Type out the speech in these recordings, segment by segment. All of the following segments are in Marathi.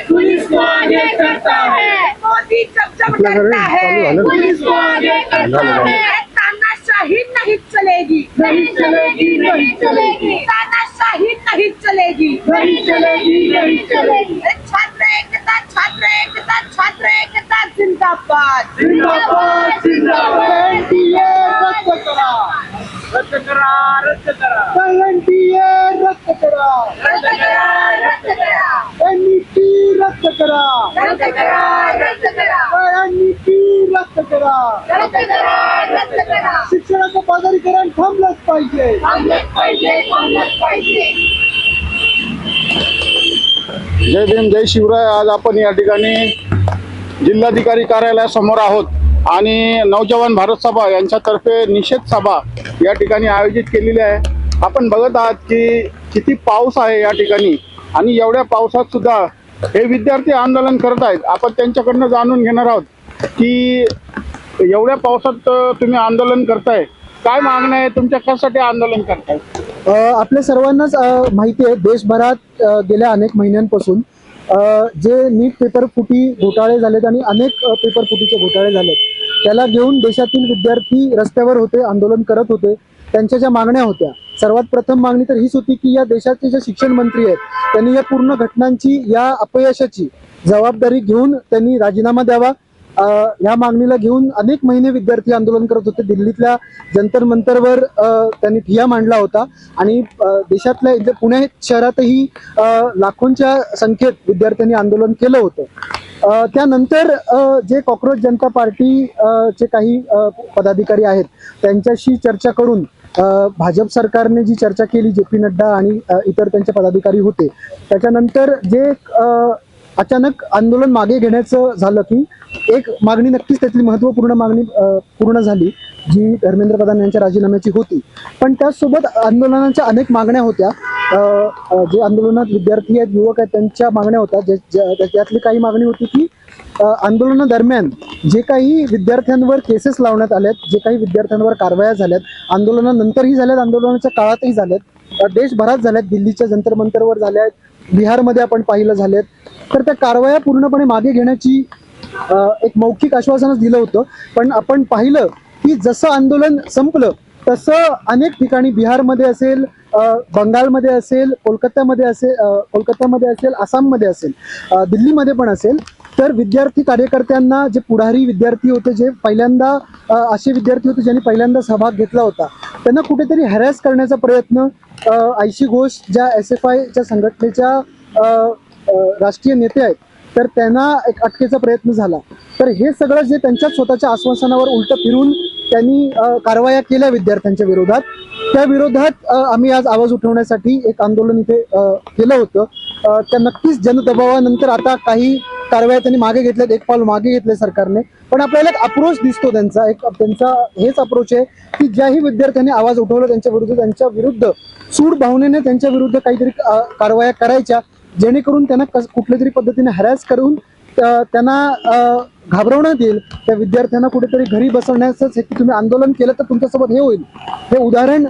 पुलिस को आगे करता है, मोदी जब डरता है पुलिस को आगे करता है। तानाशाही नहीं चलेगी, नहीं चलेगी, नहीं चलेगी, तानाशाही नहीं चलेगी, नहीं चलेगी, नहीं चलेगी। छात्र एकता, छात्र एकता, छात्र एकता जिंदाबाद, जिंदाबाद, जिंदाबाद। एनडीए रद्द करा, रद्द करा, रद्द करा, एनडीए रद्द करा, रद्द करा, रद्द करा, एनईपी रद्द करा, रद्द करा, रद्द करा, एनईपी रद्द करा, रद्द करा, रद्द करा। शिक्षणाचं बाजारीकरण थांबलंच पाहिजे, थांबलंच पाहिजे, थांबलंच पाहिजे। जय भीम, जय शिवराय। आज आपण या ठिकाणी जिल्हाधिकारी कार्यालयासमोर आहोत आणि नौजवान भारत सभा यांच्यातर्फे निषेध सभा या ठिकाणी आयोजित केलेली आहे। आपण बघत आहात की किती पाऊस आहे या ठिकाणी आणि एवढ्या पावसात सुद्धा हे विद्यार्थी आंदोलन करत आहेत। आपण त्यांच्याकडनं जाणून घेणार आहोत की एवढ्या पावसात तुम्ही आंदोलन करताय, काय मागणं आहे तुमच्या, कशासाठी आंदोलन करताय? आपल्या सर्वांनाच माहिती आहे, देशभरात गेल्या अनेक महिन्यांपासून जे नीट पेपर फुटी घोटाळे झालेत आणि अनेक पेपर फुटीचे घोटाळे झालेत, त्याला घेऊन देशातील विद्यार्थी रस्त्यावर होते, आंदोलन करत होते। त्यांच्या ज्या मागण्या होत्या, सर्वात प्रथम मागणी तर हीच होती की या देशाचे जे शिक्षण मंत्री आहेत त्यांनी या पूर्ण घटनांची, या अपयशाची जबाबदारी घेऊन त्यांनी राजीनामा द्यावा। या मागणीला घेऊन अनेक महिने विद्यार्थी आंदोलन करत होते। दिल्लीतल्या जंतर मंतरवर त्यांनी ठिय्या मांडला होता आणि देशातल्या पुणे शहरातही लाखोंच्या संख्येत विद्यार्थ्यांनी आंदोलन केलं होतं। त्यानंतर जे कॉक्रोच जनता पार्टी चे काही पदाधिकारी आहेत त्यांच्याशी चर्चा करून भाजप सरकारने जी चर्चा केली, जे.पी. नड्डा आणि इतर त्यांचे पदाधिकारी होते, त्याच्यानंतर जे अचानक आंदोलन मागे घेण्याचं झालं की एक मागणी नक्कीच त्यातली महत्त्वपूर्ण मागणी पूर्ण झाली, जी धर्मेंद्र प्रधान यांच्या राजीनाम्याची होती। पण त्याचसोबत आंदोलनाच्या अनेक मागण्या होत्या, जे आंदोलनात विद्यार्थी आहेत, युवक आहेत, त्यांच्या मागण्या होत्या। त्यातली काही मागणी होती की आंदोलनादरम्यान जे काही विद्यार्थ्यांवर केसेस लावण्यात आल्यात, जे काही विद्यार्थ्यांवर कारवाया झाल्यात, आंदोलनानंतरही झाल्यात, आंदोलनाच्या काळातही झाल्यात, देशभरात झाल्यात, दिल्लीच्या जंतर मंतरवर झाल्यात, बिहारमध्ये आपण पाहिलं झालेत, तर त्या कारवाया पूर्णपणे मागे घेण्याची एक मौखिक आश्वासनच दिलं होतं। पण आपण पाहिलं की जसं आंदोलन संपलं तसं अनेक ठिकाणी, बिहारमध्ये असेल, बंगालमध्ये असेल, कोलकात्यामध्ये असेल, आसाममध्ये असेल, दिल्लीमध्ये पण असेल, तर विद्यार्थी कार्यकर्त्यांना, जे पुढारी विद्यार्थी होते, जे पहिल्यांदा असे विद्यार्थी होते ज्यांनी पहिल्यांदा सहभाग घेतला होता, त्यांना कुठेतरी हॅरॅस करण्याचा प्रयत्न आयशी घोष ज्या SFIच्या संघटनेच्या राष्ट्रीय नेते आहेत, तर त्यांना एक अटकेचा प्रयत्न झाला। तर हे सगळं जे त्यांच्या स्वतःच्या आश्वासनावर उलट फिरून त्यांनी कारवाया केल्या विद्यार्थ्यांच्या विरोधात, त्या विरोधात आम्ही आज आवाज उठवण्यासाठी एक आंदोलन इथे केलं होतं। त्या नक्कीच जनदबावानंतर आता काही कारवाया त्यांनी मागे घेतल्यात, एक पाऊल मागे घेतले सरकारने, पण आपल्याला एक अप्रोच दिसतो त्यांचा, त्यांचा हेच अप्रोच आहे की ज्याही विद्यार्थ्यांनी आवाज उठवला त्यांच्या विरुद्ध सूड भावनेने त्यांच्या विरुद्ध काहीतरी कारवाया करायच्या, जेणेकरून त्यांना कुठल्या तरी पद्धतीने हॅरॅस करून त्यांना घाबरवण्यात येईल। त्या विद्यार्थ्यांना कुठेतरी घरी बसवण्याचंच हे की तुम्ही आंदोलन केलं तर तुमच्यासोबत हे होईल, हे उदाहरण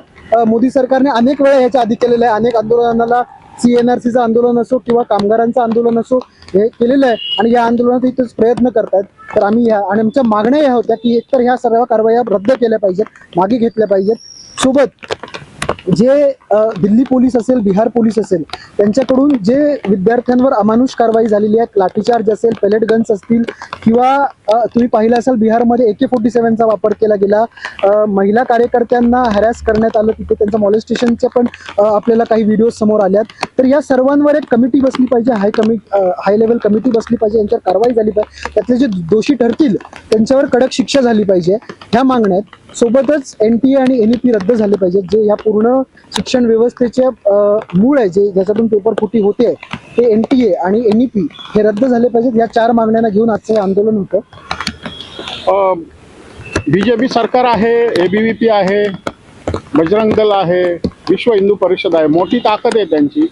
मोदी सरकारने अनेक वेळा याच्या आधी केलेलं आहे। अनेक आंदोलनाला, CNRCचं आंदोलन असो किंवा कामगारांचं आंदोलन असो, हे केलेलं आहे आणि या आंदोलनात इथेच प्रयत्न करतायत। तर आम्ही आणि आमच्या मागण्या या होत्या की एकतर ह्या सर्व कारवाया रद्द केल्या पाहिजेत, मागे घेतल्या पाहिजेत। सोबत जे दिल्ली पोलीस असेल, बिहार पोलीस असेल, त्यांच्याकडून जे विद्यार्थ्यांवर अमानुष कारवाई झालेली आहे, लाठीचार्ज असेल, पेलेट गन्स असतील, किंवा तुम्ही पाहिलं असेल बिहारमध्ये AK-47चा वापर केला गेला, महिला कार्यकर्त्यांना हॅरॅस करण्यात आलं, तिथे त्यांचं मॉलेस्टेशनचे पण आपल्याला काही व्हिडिओ समोर आल्यात। तर या सर्वांवर एक कमिटी बसली पाहिजे, हाय लेवल कमिटी बसली पाहिजे, यांच्यावर कारवाई झाली पाहिजे, त्यातले जे दोषी ठरतील त्यांच्यावर कडक शिक्षा झाली पाहिजे, ह्या मागण्या आहेत। सोबतच NTA आणि NEP रद्द झाले पाहिजेत, जे या पूर्ण शिक्षण व्यवस्थेचे मूळ आहे, जे ज्याच्यातून पेपर फुटी होते, ते NTA आणि NEP हे रद्द झाले पाहिजेत। या 4 मागण्यांना घेऊन आजचं हे आंदोलन होतं। BJP सरकार आहे, ABVP आहे, बजरंग दल आहे, विश्व हिंदू परिषद आहे, मोठी ताकद आहे त्यांची,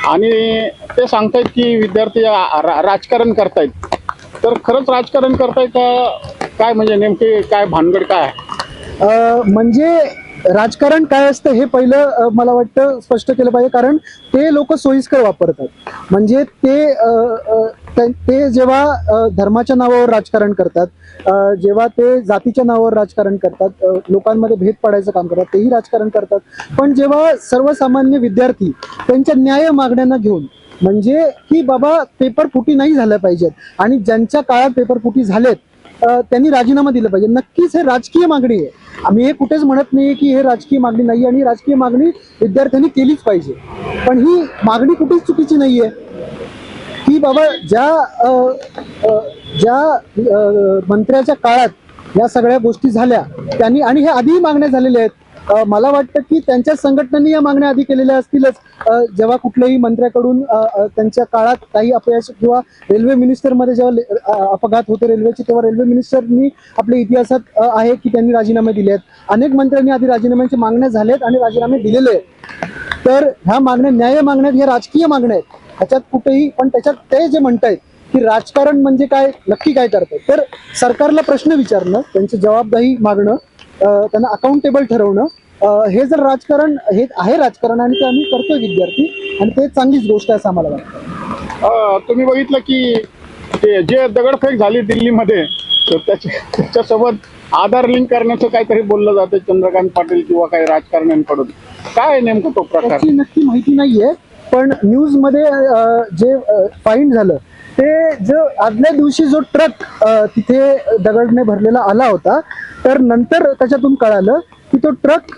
आणि ते सांगतायत की विद्यार्थी राजकारण करतायत। तर खरंच राजकारण करतायत का काय, म्हणजे नेमके काय भानगड काय आहे? म्हणजे राजकारण काय असतं हे पहिलं मला वाटतं स्पष्ट केलं पाहिजे, कारण ते लोक सोयीस्कर वापरतात। म्हणजे ते ते जेव्हा धर्माच्या नावावर राजकारण करतात, जेव्हा ते जातीच्या नावावर राजकारण करतात, लोकांमध्ये भेद पाडायचं काम करतात, तेही राजकारण करतात. पण जेव्हा सर्वसामान्य विद्यार्थी त्यांच्या न्याय मागण्यांना घेऊन, म्हणजे की बाबा पेपर फुटी नाही झाल्या पाहिजेत आणि ज्यांच्या काळात पेपर फुटी झालेत त्यांनी राजीनामा दिला पाहिजे, नक्कीच हे राजकीय मागणी आहे. आम्ही हे कुठेच म्हणत नाही की हे राजकीय मागणी नाही, आणि राजकीय मागणी विद्यार्थ्यांनी केलीच पाहिजे. पण ही मागणी कुठेच चुकीची नाहीये की बाबा ज्या मंत्र्याच्या काळात या सगळ्या गोष्टी झाल्या त्यांनी, आणि हे आधीही मागण्या झालेल्या आहेत. मला वाटतं की त्यांच्या संघटनांनी या मागण्या आधी केलेल्या असतीलच. जेव्हा कुठल्याही मंत्र्याकडून त्यांच्या काळात काही अपयश, किंवा रेल्वे मिनिस्टरमध्ये जेव्हा अपघात होते रेल्वेचे, तेव्हा रेल्वे मिनिस्टरनी आपल्या इतिहासात आहे की त्यांनी राजीनामे दिले आहेत. अनेक मंत्र्यांनी आधी राजीनाम्याच्या मागण्या झाल्यात आणि राजीनामे दिलेले आहेत. तर ह्या मागण्या न्याय मागण्यात, ह्या राजकीय मागण्या आहेत, ह्याच्यात कुठेही. पण त्याच्यात ते जे म्हणतायत की राजकारण म्हणजे काय, नक्की काय करतायत, तर सरकारला प्रश्न विचारणं, त्यांची जबाबदारी मागणं, त्यांना अकाउंटेबल ठरवणं, हे जर राजकारण, हे आहे राजकारण आणि ते आम्ही करतोय विद्यार्थी, आणि ते चांगलीच गोष्ट आहे असं आम्हाला वाटतं. तुम्ही बघितलं की ते जे दगडफेक झाली दिल्लीमध्ये, तर त्याच्यासोबत आधार लिंक करण्याचं काहीतरी बोललं जातं चंद्रकांत पाटील किंवा काही राजकारण्यांकडून. काय नेमकं तो प्रकार? त्याची नक्की माहिती नाहीये, पण न्यूजमध्ये जे फाईंड झालं ते, जो आदल्या दिवशी जो ट्रक तिथे दगडने भरलेला आला होता, तर नंतर त्याच्यातून कळालं की तो ट्रक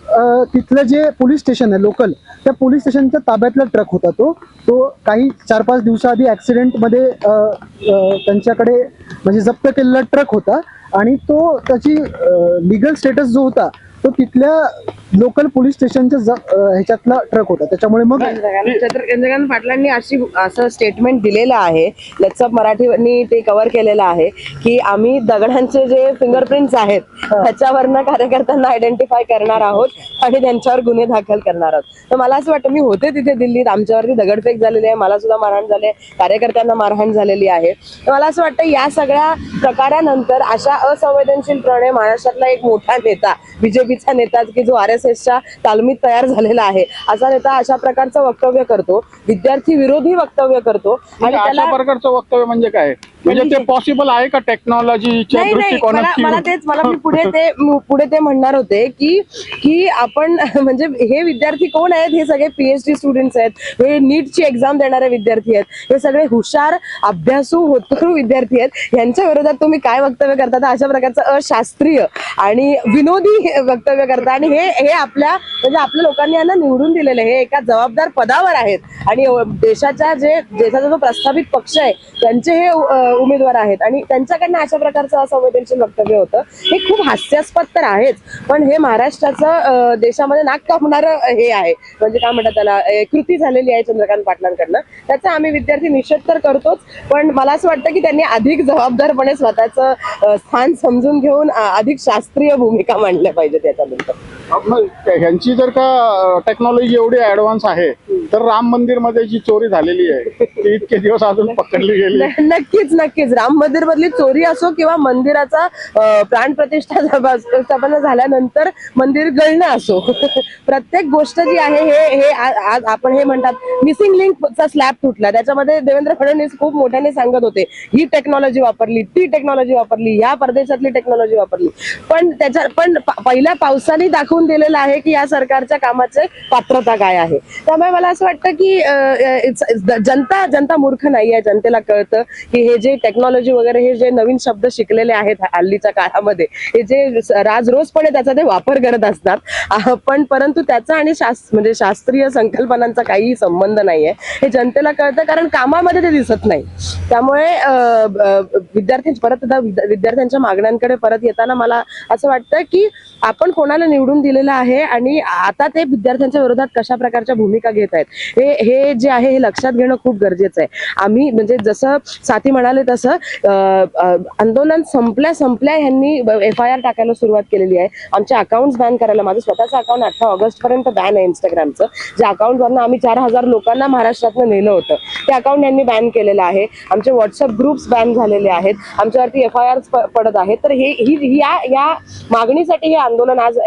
तिथलं जे पोलीस स्टेशन आहे लोकल, त्या पोलीस स्टेशनच्या ताब्यातला ट्रक होता. तो काही 4-5 दिवसाआधी ॲक्सिडेंटमध्ये त्यांच्याकडे म्हणजे जप्त केलेला ट्रक होता, आणि तो त्याची लिगल स्टेटस जो होता तो तिथल्या लोकल पोलीस स्टेशनच्या ह्याच्यातला ट्रक होता. त्याच्यामुळे मग चंद्रकांत पाटलांनी असं स्टेटमेंट दिलेलं आहे, लेट्सअप मराठीनी ते कव्हर केलेलं आहे की आम्ही दगडांचे जे फिंगरप्रिंट्स आहेत त्याच्यावरनं कार्यकर्त्यांना आयडेंटिफाय करणार आहोत आणि त्यांच्यावर गुन्हे दाखल करणार आहोत. तर मला असं वाटतं, मी होते तिथे दिल्लीत, आमच्यावरती दगडफेक झालेली आहे, मला सुद्धा मारहाण झाले, कार्यकर्त्यांना मारहाण झालेली आहे. तर मला असं वाटतं या सगळ्या प्रकारानंतर अशा असंवेदनशीलपणे महाराष्ट्रातला एक मोठा नेता, बीजेपीचा नेता की जो RSSच्या तालमीत तयार झालेला आहे, असा नेता अशा प्रकारचं वक्तव्य करतो, विद्यार्थी विरोधी वक्तव्य करतो. आणि अशा प्रकारचं वक्तव्य म्हणजे काय, म्हणजे ते पॉसिबल आहे का टेक्नॉलॉजीच्या दृष्टिकोनातून? मला मी पुढे ते म्हणणार होते की आपण म्हणजे हे विद्यार्थी कोण आहेत, हे सगळे PhD स्टुडंट्स आहेत, हे नीटची एक्झाम देणारे विद्यार्थी आहेत, हे सगळे हुशार अभ्यासू होतकरू विद्यार्थी आहेत, यांच्या विरोधात तुम्ही काय वक्तव्य करता? अशा प्रकारचं अशास्त्रीय आणि विनोदी वक्तव्य करता. आणि हे आपल्या म्हणजे आपल्या लोकांनी यांना निवडून दिलेले, हे एका जबाबदार पदावर आहेत आणि देशाचा जो प्रस्थापित पक्ष आहे त्यांचे हे उमेदवार आहेत, आणि त्यांच्याकडनं अशा प्रकारचं असंवेदनशील वक्तव्य होतं. हे खूप हास्यास्पद तर आहेच, पण हे महाराष्ट्राचं देशामध्ये नाक कापणारं हे आहे, म्हणजे काय म्हणतात त्याला, कृती झालेली आहे चंद्रकांत पाटलांकडनं. त्याचा आम्ही विद्यार्थी निषेध तर करतोच, पण मला असं वाटतं की त्यांनी अधिक जबाबदारपणे स्वतःचं स्थान समजून घेऊन अधिक शास्त्रीय भूमिका मांडल्या पाहिजेत याच्यानंतर. ह्यांची जर का टेक्नॉलॉजी एवढी ऍडव्हान्स आहे, तर राम मंदिर मध्ये जी चोरी झालेली आहे ती इतके दिवस अजून पकडली गेली. नक्कीच राम मंदिर मधली चोरी असो किंवा मंदिराचा प्राण प्रतिष्ठापना झाल्यानंतर मंदिर गळणं असो, प्रत्येक गोष्ट जी आहे हे आज आपण हे म्हणतात मिसिंग लिंकचा स्लॅब तुटला, त्याच्यामध्ये देवेंद्र फडणवीस खूप मोठ्याने सांगत होते ही टेक्नॉलॉजी वापरली, ती टेक्नॉलॉजी वापरली, या परदेशातली टेक्नॉलॉजी वापरली, पण पहिल्या पावसाने दाखवून दिलेलं आहे की या सरकारच्या कामाचे पात्रता काय आहे. त्यामुळे मला असं वाटतं की जनता मूर्ख नाहीये, जनतेला कळतं की हे जे टेक्नॉलॉजी वगैरे, हे जे नवीन शब्द शिकलेले आहेत हल्लीच्या काळामध्ये, हे जे राजरोजपणे त्याचा ते वापर करत असतात, परंतु त्याचा आणि म्हणजे शास्त्रीय संकल्पनांचा काही संबंध नाहीये, हे जनतेला कळतं, कारण कामामध्ये ते दिसत नाही. त्यामुळे विद्यार्थ्यांच्या मागण्यांकडे परत येताना मला असं वाटतं की आपण कोणाला निवडून दिलेलं आहे आणि आता ते विद्यार्थ्यांच्या विरोधात कशा प्रकारच्या भूमिका घेत आहेत हे जे आहे हे लक्षात घेणं खूप गरजेचं आहे. आम्ही म्हणजे जसं साथी म्हणाले तसं आंदोलन संपल्या ह्यांनी FIR टाकायला सुरुवात केलेली आहे, आमचे अकाउंट्स बॅन करायला. माझं स्वतःचं अकाउंट 18 ऑगस्ट पर्यंत बॅन आहे इंस्टाग्रामचं, ज्या अकाउंटवरनं आम्ही 4000 लोकांना महाराष्ट्रातनं नेलं होतं, ते अकाउंट यांनी बॅन केलेलं आहे. आमचे व्हॉट्सअप ग्रुप्स बॅन झालेले आहेत, आमच्यावरती FIRs पडत आहेत. तर या मागणीसाठी हे आंदोलन आज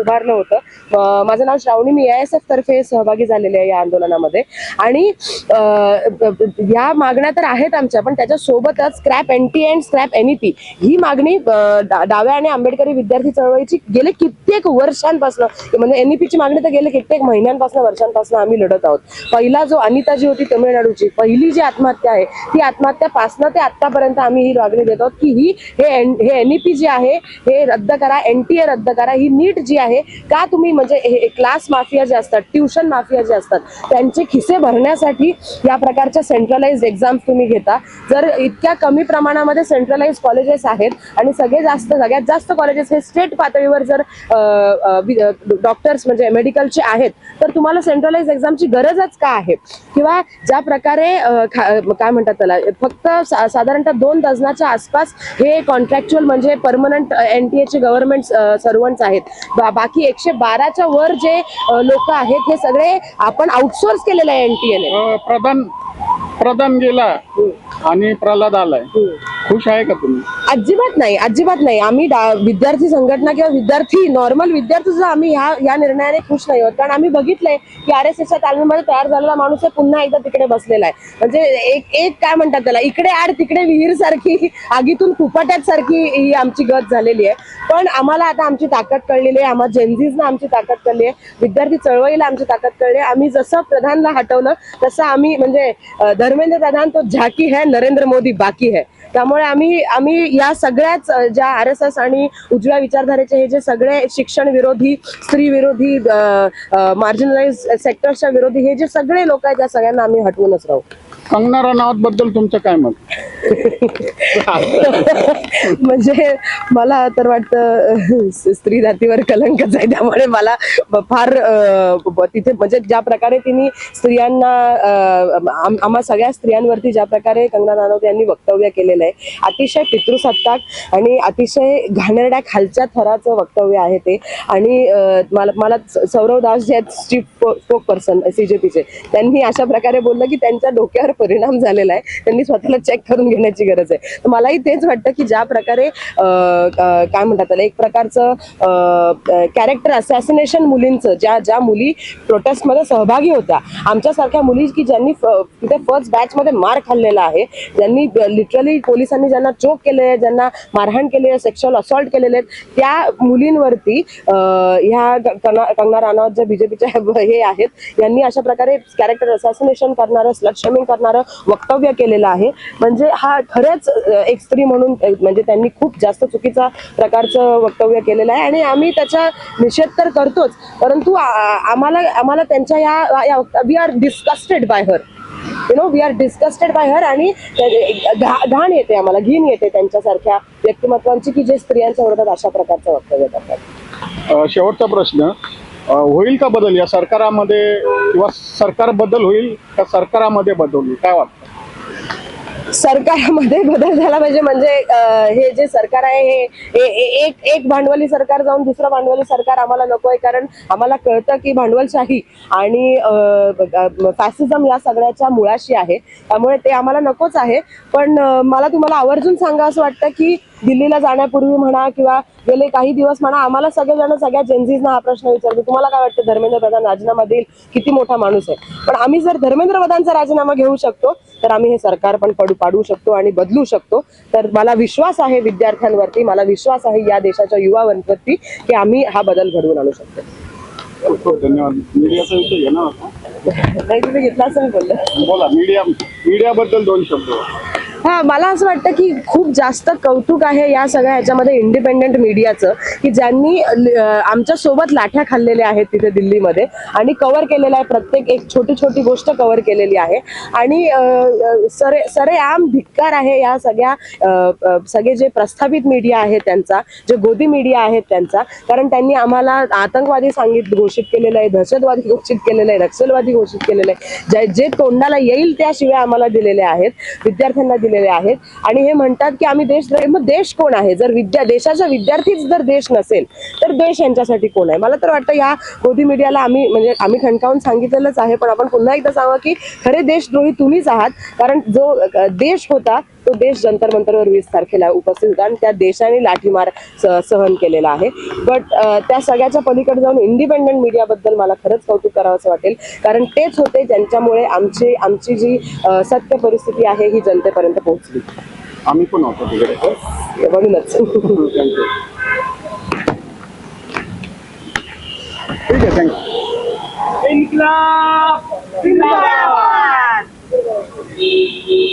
उभारलं होतं. माझं नाव श्रावणी, मी AISF तर्फे सहभागी झालेले आहे या आंदोलनामध्ये. आणि या मागण्या तर आहेत आमच्या, पण त्याच्या सोबतच scrap NT and scrap NEP ही मागणी डाव्या आणि आंबेडकरी विद्यार्थी चळवळीची गेले कित्येक वर्षांपासून, म्हणजे NEP ची मागणी तर गेले कित्येक महिन्यांपासून, वर्षांपासून आम्ही लढत आहोत. पहिला जो अनिताजी होती तमिळनाडूची पहिली जी आत्महत्या आहे, ती आत्महत्यापासून ते आतापर्यंत आम्ही ही मागणी देत आहोत की हे NEP जे आहे हे रद्द करा, NTA रद्द करा. ही नीट जी आहे का तुम्ही, म्हणजे हे क्लास माफिया जे असतात, ट्युशन माफिया जे असतात, त्यांचे खिसे भरण्यासाठी या प्रकारच्या सेंट्रलाइज्ड एक्झाम्स तुम्ही घेता. जर इतक्या कमी प्रमाणामध्ये सेंट्रलाइज कॉलेजेस आहेत आणि सगळ्यात जास्त कॉलेजेस हे स्टेट पातळीवर जर डॉक्टर्स म्हणजे मेडिकलचे आहेत, तर तुम्हाला सेंट्रलाइज एक्झामची गरजच का आहे? किंवा ज्या प्रकारे काय म्हणतात त्याला, फक्त साधारणतः 2 डझनाच्या आसपास हे कॉन्ट्रॅक्च्युअल म्हणजे परमनंट NTA चे गव्हर्नमेंट सर्वंट्स आहेत. बाकी 112च्या वर जे लोक आहेत हे सगळे आपण आउटसोर्स केलेलं आहे NTA ने. प्रधान गेला आणि प्रल्हाद आलाय, खुश आहे का तुम्ही? अजिबात नाही. आम्ही विद्यार्थी संघटना किंवा नॉर्मल विद्यार्थी सुद्धा आम्ही या निर्णयाने खुश नाही होत. कारण आम्ही बघितलंय की RSSच्या तालमीमध्ये तयार झालेला माणूस पुन्हा एकदा तिकडे बसलेला आहे. म्हणजे एक काय म्हणतात त्याला, इकडे आड तिकडे विहीर सारखी, आगीतून फुफाट्यात सारखी ही आमची गत झालेली आहे. पण आम्हाला आता आमची ताकद कळलेली आहे, आम्हा जेनझीजना आमची ताकद कळली आहे, विद्यार्थी चळवळीला आमची ताकद कळली आहे. आम्ही जसं प्रधानला हटवलं तसं आम्ही, म्हणजे धर्मेंद्र प्रधान तो झाकी है, नरेंद्र मोदी बाकी है. त्यामुळे आम्ही या सगळ्याच ज्या RSS आणि उजव्या विचारधारेचे हे जे सगळे शिक्षण विरोधी, स्त्री विरोधी, मार्जिनलाइज सेक्टर्सच्या विरोधी हे जे सगळे लोक आहेत, त्या सगळ्यांना आम्ही हटवूनच राहू. कंगना रनौत बद्दल तुमचं काय मत? म्हणजे मला तर वाटतं स्त्री जातीवर कलंकच आहे. त्यामुळे मला फार तिथे, म्हणजे ज्या प्रकारे तिने स्त्रियांना, आम्हा सगळ्या स्त्रियांवरती ज्या प्रकारे कंगना रनौत यांनी वक्तव्य केलेलं आहे, अतिशय पितृसत्ताक आणि अतिशय घाणेरड्या खालच्या थराचं वक्तव्य आहे ते. आणि मला सौरव दास जे आहेत चीफ स्पोक पर्सन CJPचे, त्यांनी अशा प्रकारे बोललं की त्यांच्या डोक्यावर परिणाम झालेला आहे, त्यांनी स्वतःला चेक करून घेण्याची गरज आहे. तर मलाही तेच वाटतं की ज्या प्रकारे काय म्हणतात त्याला, एक प्रकारचं कॅरेक्टर असॅसिनेशन मुलींचं, ज्या मुली प्रोटेस्टमध्ये सहभागी होत्या, आमच्यासारख्या मुली की ज्यांनी तिथे फर्स्ट बॅच मध्ये मार खाल्लेला आहे, ज्यांनी लिटरली पोलिसांनी ज्यांना चोक केले, ज्यांना मारहाण केली आहे, सेक्शुअल असॉल्ट केलेले आहेत, त्या मुलींवरती ह्या कंगना रनौत ज्या BJPच्या हे आहेत, यांनी अशा प्रकारे कॅरेक्टर असॅसिनेशन करणारं, स्लट शेमिंग करणारं वक्तव्य केलेलं आहे. म्हणजे हा खरंच एक स्त्री म्हणून, म्हणजे त्यांनी खूप जास्त चुकीचा प्रकारचं वक्तव्य केलेलं आहे आणि आम्ही त्याचा निषेध तर करतोच, परंतु आम्हाला त्यांच्या या we are disgusted by her, we are disgusted by her. आणि घाण येते आम्हाला, घिन येते त्यांच्यासारख्या व्यक्तिमत्वांची की जे स्त्रियांच्या विरोधात अशा प्रकारचं वक्तव्य करतात. शेवटचा प्रश्न, होईल का बदल या सरकारामध्ये, किंवा सरकार बदल होईल का सरकारामध्ये बदल होईल, काय वाटतं? सरकारमध्ये बदल झाला पाहिजे. म्हणजे हे जे सरकार आहे हे एक भांडवली सरकार जाऊन दुसरं भांडवली सरकार आम्हाला नको आहे. कारण आम्हाला कळतं की भांडवलशाही आणि फॅसिझम या सगळ्याच्या मुळाशी आहे, त्यामुळे ते आम्हाला नकोच आहे. पण मला तुम्हाला आवर्जून सांगा असं वाटतं की दिल्लीला जाण्यापूर्वी म्हणा किंवा गेले काही दिवस म्हणा, आम्हाला सगळेजण, सगळ्या जेनझीजना हा प्रश्न विचारतो, तुम्हाला काय वाटतं धर्मेंद्र प्रधान राजीनामा देईल, किती मोठा माणूस आहे. पण आम्ही जर धर्मेंद्र प्रधानचा राजीनामा घेऊ शकतो तर आम्ही हे सरकार पण पाडू शकतो आणि बदलू शकतो. तर मला विश्वास आहे विद्यार्थ्यांवरती, मला विश्वास आहे या देशाच्या युवांवरती की आम्ही हा बदल घडवून आणू शकतो. खूप खूप धन्यवाद. मीडियाचा विषय घेणार होता, नाही तुम्ही घेतला असं मी बोलले. बोला. मीडियाबद्दल 2 शब्द. मला असं वाटतं की खूप जास्त कौतुक आहे या सगळ्या ह्याच्यामध्ये इंडिपेंडेंट मीडियाचं, की ज्यांनी आमच्या सोबत लाठ्या खाल्लेल्या आहेत तिथे दिल्लीमध्ये आणि कव्हर केलेलं आहे, प्रत्येक एक छोटी छोटी गोष्ट कव्हर केलेली आहे. आणि सरेआम धिक्कार आहे या सगळे जे प्रस्थापित मीडिया आहे त्यांचा, जे गोदी मीडिया आहेत त्यांचा. कारण त्यांनी आम्हाला आतंकवादी घोषित केलेलं आहे, दहशतवादी घोषित केलेलं आहे, नक्षलवादी घोषित केलेलं आहे, जे तोंडाला येईल त्याशिवाय आम्हाला दिलेले आहेत, विद्यार्थ्यांना दिलेले आहेत. आणि हे म्हणतात की आम्ही मग देश कोण आहे? जर देशाचा विद्यार्थीच जर देश नसेल तर देश यांच्यासाठी कोण आहे? मला तर वाटतं या गोदी मीडियाला आम्ही ठणकावून सांगितलेलंच आहे, पण आपण पुन्हा एकदा सांगा की खरे देशद्रोही तुम्हीच आहात. कारण जो देश होता तो देश जंतर मंतरवर 20 तारखेला उपस्थित होता आणि त्या देशाने लाठीमार सहन केलेला आहे. बट त्या सगळ्याच्या पलीकडे जाऊन इंडिपेंडंट मीडियाबद्दल मला खरंच कौतुक करावं असं वाटेल, कारण तेच होते ज्यांच्यामुळे आमची जी सत्य परिस्थिती आहे ही जनतेपर्यंत पोहोचली. आम्ही पण होतो तिकडे. म्हणूनच ठीक आहे, थँक्यू. इन्क्लाब जिंदाबाद.